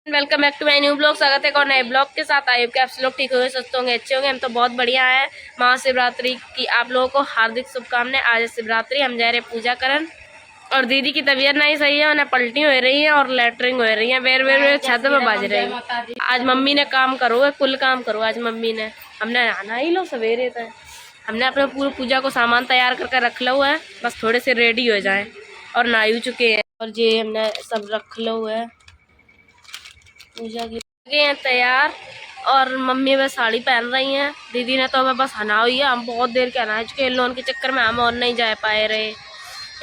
Welcome back to my new blog. स्वागत है एक और नए ब्लॉग के साथ। आई होप कि आप सब लोग ठीक होंगे, स्वस्थ होंगे, अच्छे होंगे। हम तो बहुत बढ़िया है। महाशिवरात्रि की आप लोगों को हार्दिक शुभकामनाएं। आज शिवरात्रि, हम जा रहे पूजा करन। और दीदी की तबीयत नहीं सही है, उन्हें पलटी हो रही है और लेटरिंग हो रही है। बेर बेर बेर छत में बज रही है। आज मम्मी ने काम करो, कुल काम करो आज मम्मी ने। हमने आना ही लो सवेरे तक। हमने अपने पूरी पूजा को सामान तैयार करके रख लो है, बस थोड़े से रेडी हो जाए। और नहा चुके हैं और ये हमने सब रख लो है। पूजा की गए हैं तैयार। और मम्मी वह साड़ी पहन रही हैं। दीदी ने तो हमें बस हना हुई है। हम बहुत देर के अनाज के लोन के चक्कर में हम और नहीं जा पाए रहे।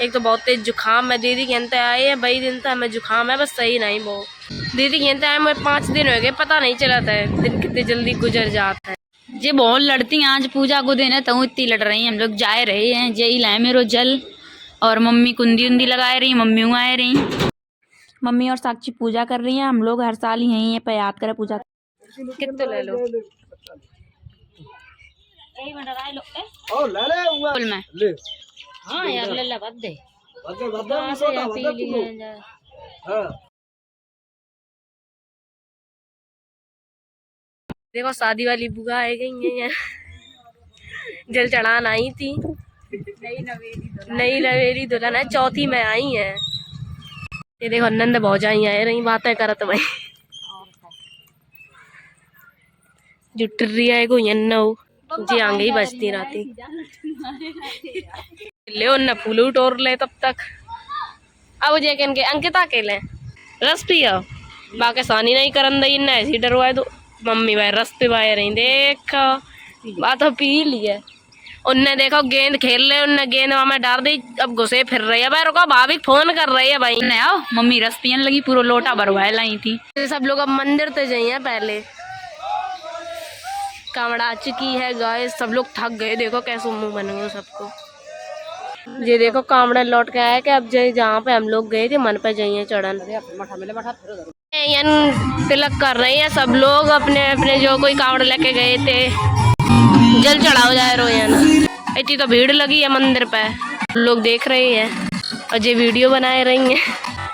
एक तो बहुत तेज जुकाम है। दीदी कहते आए हैं 22 दिन तक हमें जुकाम है, बस सही नहीं वो। दीदी कहते आए मुझे 5 दिन हो गए, पता नहीं चला था दिन कितने जल्दी गुजर जाता है। जे बहुत लड़ती हैं। आज पूजा को दिन है तो इतनी लड़ रही हैं। हम लोग जा रहे हैं। जे लाए मेरो जल और मम्मी कुंदी उंदी लगाए रही, मम्मी आए रही। मम्मी और साक्षी पूजा कर रही हैं। हम लोग हर साल ही यहीं पे याद करें पूजा। कितने ले लो में। हाँ यार ले बद दे। देखो शादी वाली बुआ आ गई है। जल चढ़ान आई थी। नई नवेली दुल्हन है, चौथी में आई है। ये देखो नंद भौजाई आए रही, बातें करत भाई। जुट रही है को जी आगे ही बजती रहती। ले उन्ना फूल टोर ले तब तक। अब जे के अंकिता के ले रस पिया बाकी सानी नहीं करन दई ना ऐसी डरवाए दो। मम्मी भाई रस पिवाए रही, देखो बात तो पी लिए। उनने देखो गेंद खेल रहे, उनने गेंद में डाल दी, अब घुसे फिर रही है। भाई रुको, भाभी फोन कर रही है भाई। नहीं आओ, मम्मी रस पियन लगी, पूरा लोटा भरवाए लाई थी। सब लोग अब मंदिर तो जाइए। पहले कावड़ आ चुकी है गाइस, सब लोग थक गए। देखो कैसे मुंह बन गए सबको। ये देखो कावड़ा लौट के आया कि अब जहाँ पे हम लोग गए थे मन पे जाइए चढ़न। तिलक कर रही है सब लोग अपने अपने, जो कोई कावड़ लेके गए थे। जल चढ़ाओ जाए रोजाना। इतनी तो भीड़ लगी है मंदिर पे, लोग देख रहे हैं और ये वीडियो बनाए रही हैं।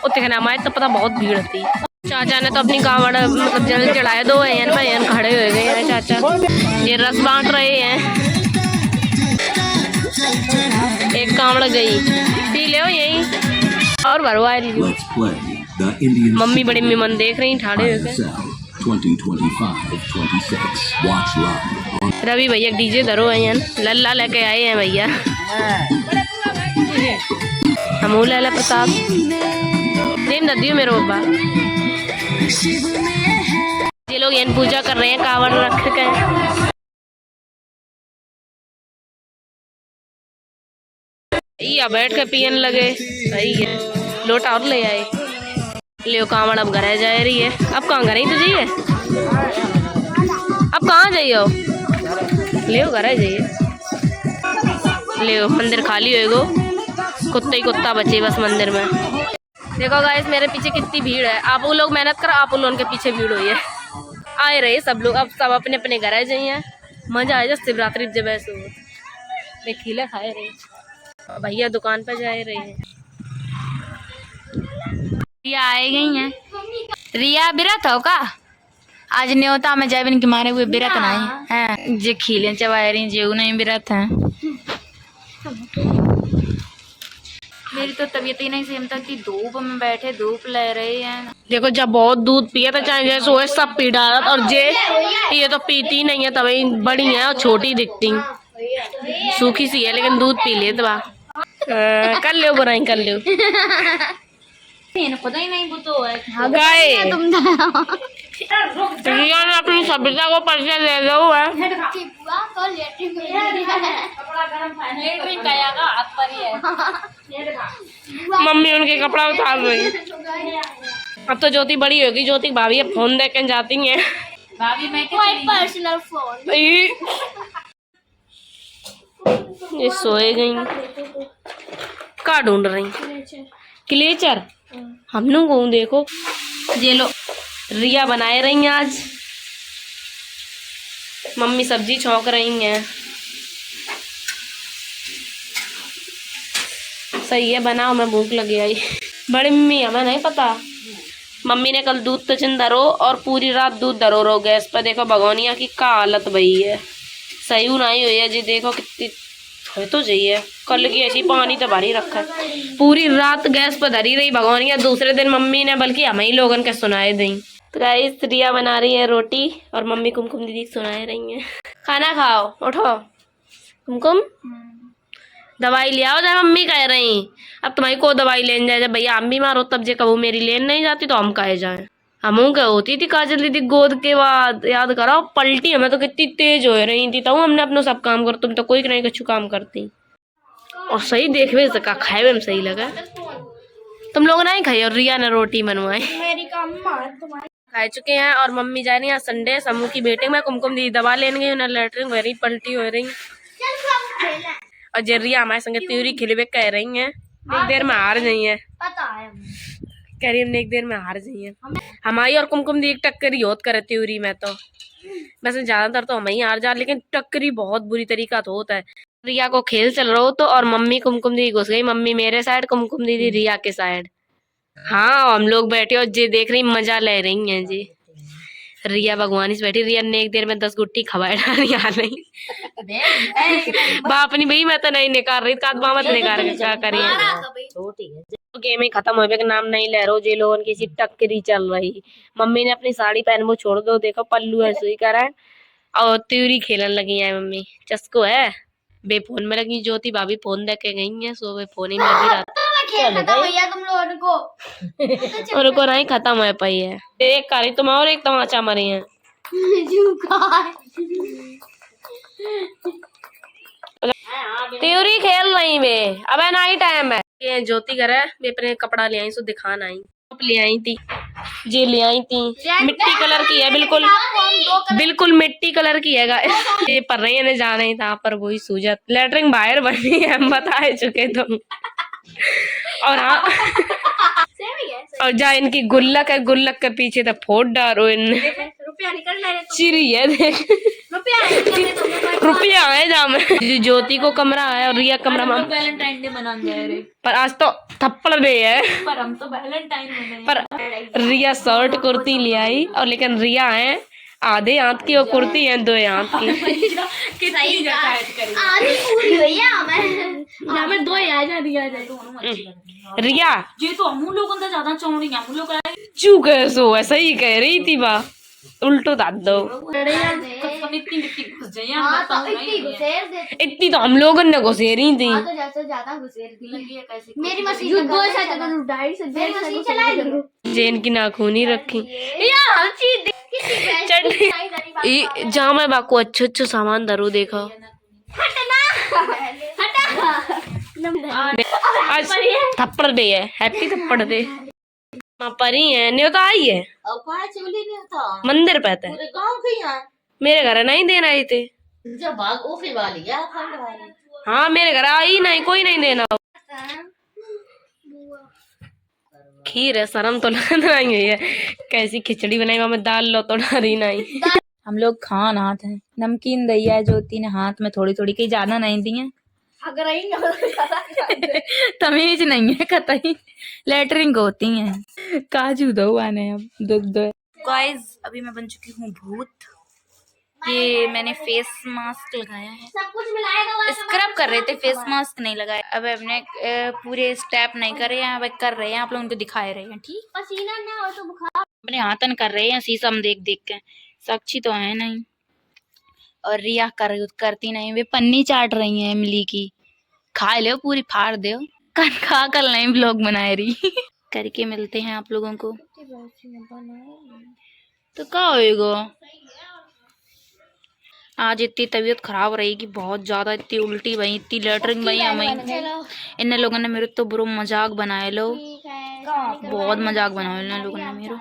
उतने हमारे तो पता बहुत भीड़ थी। चाचा ने तो अपनी कावड़ मतलब जल चढ़ाए। 2 बहन खड़े हो गए हैं चाचा। ये रस बांट रहे हैं। एक कावड़ गई, पी ले यही और भरवा लीजिए। मम्मी बड़ी मन देख रही ठाड़े हो गए। रवि भैया डीजे धरो है, लल्ला लेके आए हैं भैया। हम लाला प्रताप प्रेम ददियो मेरे बाबा। ये लोग यहाँ पूजा कर रहे हैं कावड़ रख के। या बैठ के पियन लगे, सही है। लोटा और ले आए। ले कावड़ अब घर जा रही है। अब कहाँ घर ही तो जाइए, अब कहाँ जाइयो। ले घर जाइए। ले मंदिर खाली होएगो, कुत्ते ही कुत्ता बचे बस मंदिर में। देखो गाइस मेरे पीछे कितनी भीड़ है। आप लोग मेहनत करो, आप लोगों के पीछे भीड़ हुई है। आए रहे सब लोग, अब सब अपने अपने घर आ जाइए। मजा आए जा शिवरात्रि जब ऐसे हो। खीले खाए रहे भैया, दुकान पर जा रहे हैं। रिया आए गई हैं। रिया बिरत हो का आज न्योता में जाबिन के मारे हुए बिरत नहीं है। जे खीले चबाए रही जेऊ नहीं बिरत है। मेरी तो तबीयत ही नहीं सही थी। धूप में बैठे धूप ले रहे हैं। देखो जब बहुत दूध पिया तो चाहे जैसे वो सब पी डालत। और ये तो पीती नहीं है, तभी बड़ी है और छोटी दिखती, सूखी सी है लेकिन दूध पी ले। तो कर लो बुराई कर लो। पता ही नहीं वो तो है। रिया ने अपनी सभ्यता को परिचय दे दो है। मम्मी उनके कपड़ा उतार रही। अब तो ज्योति बड़ी होगी। ज्योति भाभी अब फोन दे के जाती हैं। भाभी मैं पर्सनल फोन। ये सोए गई, का ढूंढ रही क्लेचर। हम लोग को देखो ये लो रिया बनाए रही हैं आज। मम्मी सब्जी छौंक रही हैं। सही है बनाओ, मैं भूख लगी आई। बड़ी मम्मी हमें नहीं पता मम्मी ने कल दूध तो चिन धरो और पूरी रात दूध धरो रहो गैस पर। देखो भगोनिया की का हालत भई है, सही नहीं हुई है जी। देखो कितनी है तो चाहिए, कल की ऐसी पानी तो भरी रखा है। पूरी रात गैस पर धरी रही भगोनिया। दूसरे दिन मम्मी ने बल्कि हम ही लोगन के सुनाए दी। तो गाइस रिया बना रही है रोटी और मम्मी कुमकुम दीदी सुनाए रही है। खाना खाओ, उठो कुमकुम, दवाई ले आओ जब मम्मी कह रही। अब तुम्हारी को दवाई लेने जाए, जब भैया हम बीमार हो तब जे कबू मेरी लेन नहीं जाती तो हम कहे जाए। हमू क्या होती थी काजल दीदी गोद के बाद, याद करो पलटी हमें तो कितनी तेज हो रही थी। तो हमने अपना सब काम कर, तुम तो कोई नहीं कछु काम करती। और सही देखवे सका खाए में सही लगा। तुम लोग नहीं खाई और रिया ने रोटी बनवाई। खा चुके हैं और मम्मी जा रही है संडे समूह की मीटिंग में। कुमकुम दीदी दवा लेने गई, उन्हें लेटरिन हो रही, पलटी हो रही। और जरिया हमारे संग त्यूरी खिलवे कह रही है एक देर में हार गई है, कह रही हमने एक देर में हार गई है। हमारी और कुमकुम दी एक टक्करी होत करे त्यूरी में। तो वैसे ज्यादातर तो हम ही हार जा, लेकिन टक्करी बहुत बुरी तरीका तो होता है। रिया को खेल चल रहा हो तो, और मम्मी कुमकुम दीदी घुस गई। मम्मी मेरे साइड, कुमकुम दीदी रिया के साइड। हाँ हम लोग बैठे और जी देख रही मजा ले रही है जी। रिया भगवानी से बैठी, रिया ने एक देर में 10 गुट्टी खवाए डाली। नहीं बाप नहीं भाई, मैं तो नहीं निकाल रही, काद बामत निकाल के क्या करिए। गेम ही खत्म होने का नाम नहीं ले रहा, जे लोगों की सी टक्करी चल रही। मम्मी ने अपनी साड़ी पहन वो छोड़ दो, देखो पल्लू ऐसे ही करा है और त्यूरी खेलन लगी है मम्मी। चस्को है बे फोन में लगी, ज्योति भाभी फोन देख के गई है, सो वे फोन ही में भी रहता और को नहीं खत्म है पाई है। एक कारी तुम और एक तमाचा मरी है। त्यूरी खेल रही वे, अब नाइट टाइम है। ये ज्योति घर है, वे अपने कपड़ा ले आई सो दिखान आई। ले आई थी जी, ले आई थी मिट्टी कलर की है, बिल्कुल बिल्कुल मिट्टी कलर की है। ये पर रही है जाना ही था पर वही सूजत लेटरिंग बाहर बनी है, हम बता चुके तुम। और हाँ और जा इनकी गुल्लक है, गुल्लक के पीछे तो फोड़ डालो इन चिरी है। देख रुपया है जाम। ज्योति को कमरा है और रिया कमरा में वैलेंटाइन डे मनाने जा रहे, पर आज तो थप्पड़ डे है। पर हम तो वैलेंटाइन मनाए। पर रिया शर्ट कुर्ती ले आई और लेकिन रिया है आधे हाथ की और कुर्ती है 2 हाथ की। कितनी जकायत करी आधी पूरी भैया मैं 2 आ जा रिया जा रिया ये तो हम लोगों का ज्यादा चौड़ी है, हम लोग चू कैसो है, सही कह रही थी बा, उल्टो दाद दो। इतनी मिट्टी घुस जाए इतनी इतनी तो हम लोगों ने घुसेरी थी। ज्यादा घुसेर थी। मेरी मशीन चलाई जेन की नाखूनी रखी चटनी जहाँ मैं बाको अच्छे अच्छे सामान धरो देखा। आज थप्पड़ डे है, हैप्पी थप्पड़ डे। परी है न्योता आई है मंदिर पे है, मेरे घर नहीं देना आई थे। हाँ मेरे घर आई नहीं, कोई नहीं देना। खीर है, शर्म तो नहीं हुई है। कैसी खिचड़ी बनाई मैं दाल लो तो डरी नहीं। हम लोग खान हाथ हैं, नमकीन दैया ज्योति ने हाथ में थोड़ी थोड़ी, कहीं ज्यादा नहीं दी है। तमीज नहीं है कतई, लेटरिंग होती हैं। काजू दो आने अब दुख दो। गाइस अभी मैं बन चुकी हूँ भूत। ये मैंने फेस मास्क लगाया है, सब कुछ मिलाएगा। स्क्रब कर रहे थे, फेस मास्क नहीं लगाया। अब हमने पूरे स्टेप नहीं करे हैं, अब कर रहे हैं, आप लोगों को दिखाए रहे हैं। ठीक पसीना ना हो तो बुखार अपने हाथन कर रहे हैं, शीशा में देख देख के। साक्षी तो है नहीं और रिया करती नहीं, वे पन्नी चाट रही हैं इमली की। खा लो पूरी, फाड़ दो, खा कर नहीं ब्लॉग बना रही। करके मिलते हैं आप लोगों को तो क्या होएगा। आज इतनी तबीयत खराब रहेगी बहुत ज्यादा, इतनी उल्टी बही, इतनी लेटरिंग बही हमें। इन लोगों ने मेरे तो बुरा मजाक बनाए लो, बहुत मजाक बनाए इन लोगों ने मेरे।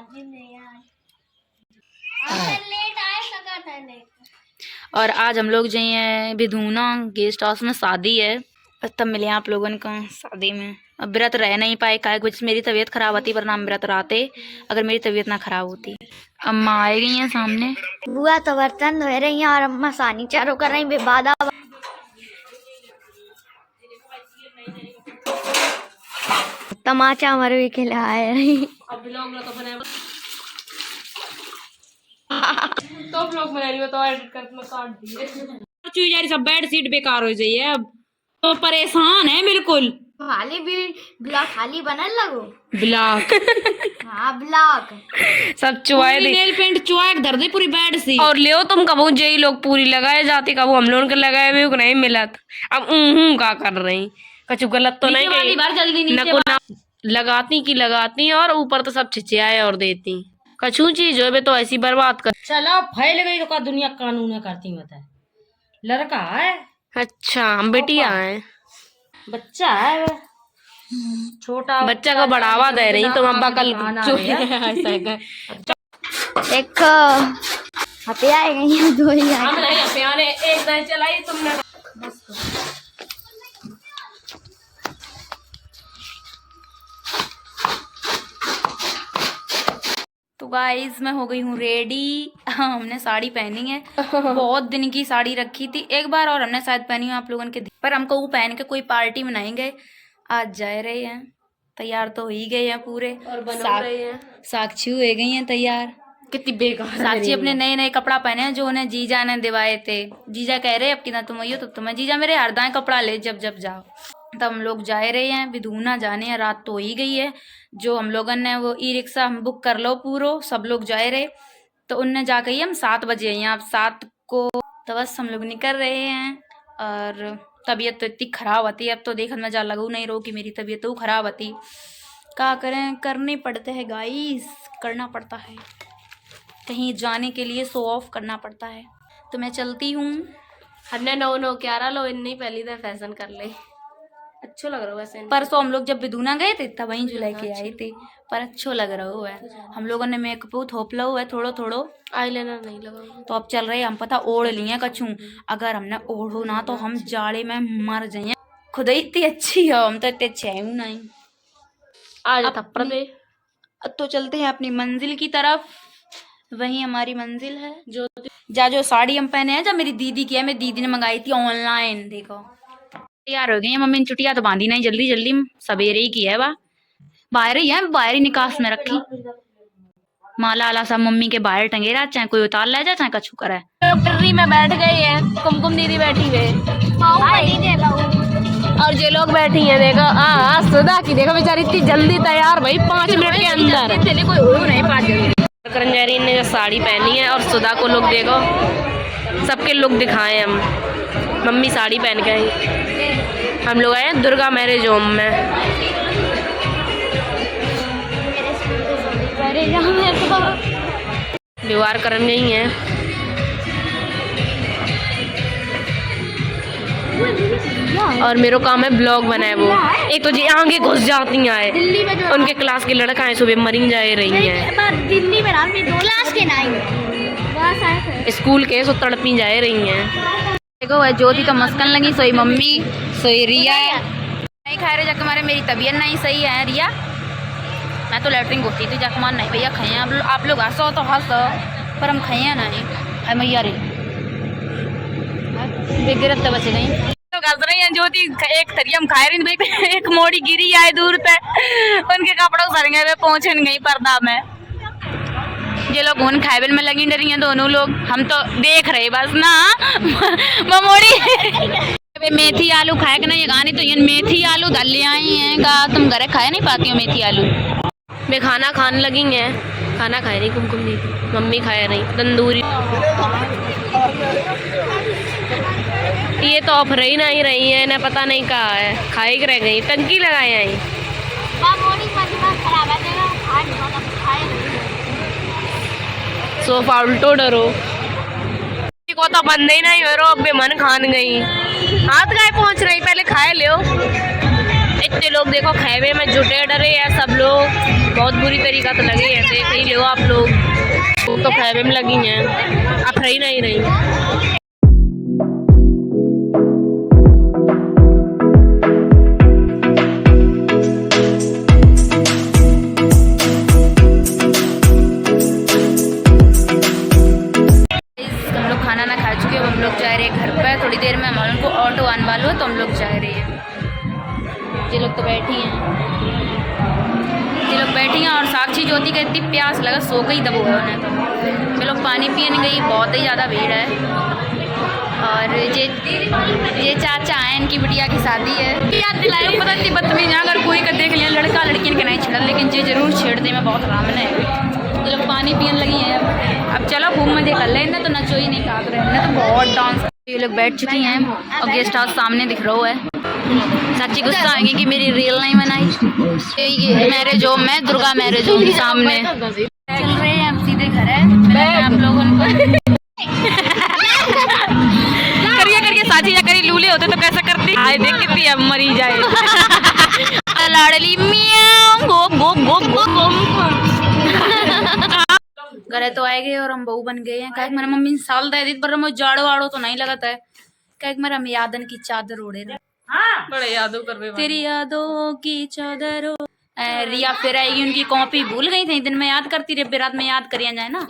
और आज हम लोग जाइए बिधूना गेस्ट हाउस में, शादी है, तब मिले आप लोगों को शादी में। अब व्रत रह नहीं पाए काय कुछ, मेरी तबीयत खराब होती वरना हम व्रत रहते अगर मेरी तबीयत ना खराब होती। अम्मा आ गई हैं सामने, बुआ तो बर्तन धो रही हैं और अम्मा सानी चारों कर रही बेबादा। तमाचा हमारे भी खिलाए रही। अब ब्लॉग ना तो बनाए तो ब्लॉग बना रही हो तो एडिट करके मैं काट दिए। यार सब बेड सीट बेकार हो जाइए अब तो परेशान है बिल्कुल। खाली भी ब्लॉक खाली बनने लगो ब्लॉक हाँ ब्लॉक सब चुआए दे नेल पेंट चुआ के धर दे पूरी बेड सी। और लियो तुम कबू जई लोग पूरी लगाए जाती कबू हम लोगों के लगाए हुए को नहीं मिलत। अब का कर रही कछु गलत तो नहीं वाली बार जल्दी नीचे ना लगाती की लगाती और ऊपर तो सब छिचियाए और देती कछु चीज हो तो ऐसी बर्बाद कर। चलो फैल गई तो का दुनिया कानून करती होता है। लड़का है अच्छा हम बेटिया हैं बच्चा है छोटा बच्चा को बढ़ावा दे रही तुम अब्बा कल एक हटिया गई दो ही आए। हम नहीं प्यारे एक दिन चलाई तुमने तो गाइस मैं हो गई हूँ रेडी। हमने साड़ी पहनी है बहुत दिन की साड़ी रखी थी एक बार और हमने शायद पहनी हो आप लोगों के पर हमको वो पहन के कोई पार्टी मनाएंगे। आज जा रहे हैं तैयार तो हो ही गए हैं पूरे और बना रहे हैं साक्षी हो गई हैं तैयार। कितनी बेकार साक्षी अपने नए नए कपड़ा पहने हैं जो उन्हें जीजा ने दिवाए थे। जीजा कह रहे अब कितना तुम आई हो तो तुम्हें जीजा मेरे हरदाएं कपड़ा ले जब जब जाओ। तो हम लोग जा रहे हैं विधूना जाने हैं रात तो हो ही गई है। जो हम लोगों ने वो ई रिक्शा हम बुक कर लो पूरो सब लोग जा रहे तो उनने जा गई हम 7 बजे यहाँ 7 को तो बस हम लोग निकल रहे हैं। और तबीयत तो इतनी ख़राब होती है अब तो देखने में जा लगू नहीं रो कि मेरी तबीयत तो ख़राब होती क्या करें करने पड़ते हैं गाइस करना पड़ता है कहीं जाने के लिए शो ऑफ करना पड़ता है। तो मैं चलती हूँ। हमने 9 लो इन्हीं पहली दर फैशन कर ले अच्छो लग रहा है वैसे। परसों हम लोग जब विधूना गए थे तब वहीं जुलाई के आए थे पर अच्छो लग रहा है। हम लोगों ने मेकअप थोपला हुआ है थोड़ो थोड़ो आईलाइनर नहीं लगा तो अब चल रहे हम पता ओढ़ लिए कछू अगर हमने ओढ़ो ना तो हम जाड़े में मर जाए। खुद ही इतनी अच्छी हो हम तो इतने अच्छे हैं नहीं। आज थप्पड़ दे अब तो चलते हैं अपनी मंजिल की तरफ। वही हमारी मंजिल है जो साड़ी हम पहने हैं जब मेरी दीदी की है मेरी दीदी ने मंगाई थी ऑनलाइन। देखो तैयार हो गई है मम्मी ने चुटिया तो बांधी नहीं जल्दी जल्दी सवेरे ही की है बाहर ही है बाहर ही निकास में रखी माला आला सब मम्मी के बाहर टंगे रहा चाहे कोई उतार ले जाए चाहे कछु करे। टर्री में बैठ गई है कुमकुम दीदी बैठी हुई और जो लोग बैठी हैं देखो सुधा की देखो बेचारी इतनी जल्दी तैयार भाई 5 मिनट के अंदर कोई हो नहीं 5 जल्दी। करंजारी ने जो साड़ी पहनी है और सुधा को लोग देखो सबके लुक दिखाए हम। मम्मी साड़ी पहन के आई हम लोग आए हैं दुर्गा मैरिज होम में। विवाह करन गई हैं और मेरा काम है ब्लॉग बनाए वो एक तो जी आगे घुस जाती हैं उनके क्लास के लड़का है सुबह मरी जा रही हैं दिल्ली में क्लास के नहीं स्कूल के सो तड़पी जा रही हैं। देखो वह ज्योति तो मस्कन लगी सोई मम्मी सोई रिया है नहीं खा रहे जख्मारे मेरी तबीयत नहीं सही है रिया मैं तो लैटरिन घुसती थी जख्मान नहीं भैया खाए आप लोग हंसो तो हंसो पर हम खाए नहीं है मैया रे बेगिरत बचे नहीं तो हंस रही हैं ज्योति एक थरी हम खाए रही एक मोड़ी गिरी आए दूर तक उनके कपड़ों सरंगे में पहुंचन गई पर्दा में ये लोग उन खाइबल में लगी डरी हैं दोनों लोग हम तो देख रहे बस ना ममोड़ी मेथी आलू खाए कि नहीं गानी तो ये मेथी आलू दल ले आई हैं का तुम घरे खाए नहीं पाती हो मेथी आलू। मैं खाना खाने लगी हैं खाना खाए नहीं कुमकुम दी मम्मी खाया नहीं तंदूरी ये तो ऑफ रही नहीं रही है ना पता नहीं कहा है खाई रह गई टंकी लगाए आई सोफा उल्टो डरो को तो बंद ही नहीं हो रहा अब मन खान गई हाथ गाय पहुंच रही पहले खाए लियो। इतने लोग देखो खाए में जुटे डरे हैं सब लोग बहुत बुरी तरीका तो लगे हैं देख ही लो आप लोग तो खाए में लगी हैं अब रही नहीं रही। हम लोग जा रहे हैं घर पर थोड़ी देर में हम उनको ऑटो आने वालों है तो हम लोग जा रहे हैं। ये लोग तो बैठी हैं प्यास लगा, सो गई दबो उन्हें तो। चलो पानी पीने गई, बहुत ही ज़्यादा भीड़ है। और ये चाचा है, इनकी बिटिया की शादी है। याद दिलाए पता नहीं बदतमीज, अगर कोई का देख लिया लड़का लड़की के नहीं छेड़ा, लेकिन ये जरूर छेड़ते मैं बहुत आराम है। ये लोग पानी पीने लगी हैं। अब चलो घूम मजे कर ले, ना तो नचो ही नहीं काग रहे हैं, तो बहुत डांस। ये लोग बैठ चुकी हैं और गेस्ट हाउस सामने दिख रहा है। चाची गुस्सा आएंगे कि मेरी रील नहीं बनाई। ये मैरिज होम है, दुर्गा मैरिज होम सामने चल रहे हैं। हम सीधे घर है, आप लोगों को करके साची या करी लूले होते तो कैसा करती। आए देख कितनी अब मरी जाए लाडली मियां गो गो गो गो गो। घरे तो आए गए और हम बहू बन गए हैं। कहे मेरा मम्मी साल दे दी पर मुझे जाड़ो वाड़ो तो नहीं लगता है। कहे मेरा हम यादन की चादर ओढ़े रहे। बड़े यादों कर तेरी यादों की चादर। रिया फिर आएगी, उनकी कॉपी भूल गई थी, दिन में याद करती रही, रात में याद करिए जाए ना।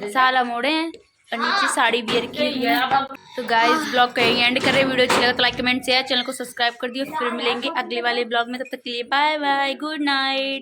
साला मोड़े हैं और नीचे साड़ी बियर की है। तो गाइस ब्लॉग का एंड कर रहे। वीडियो अच्छी लगा तो लाइक कमेंट शेयर, चैनल को सब्सक्राइब कर दियो। फिर मिलेंगे अगले वाले ब्लॉग में, तब तक के लिए बाय बाय, गुड नाइट।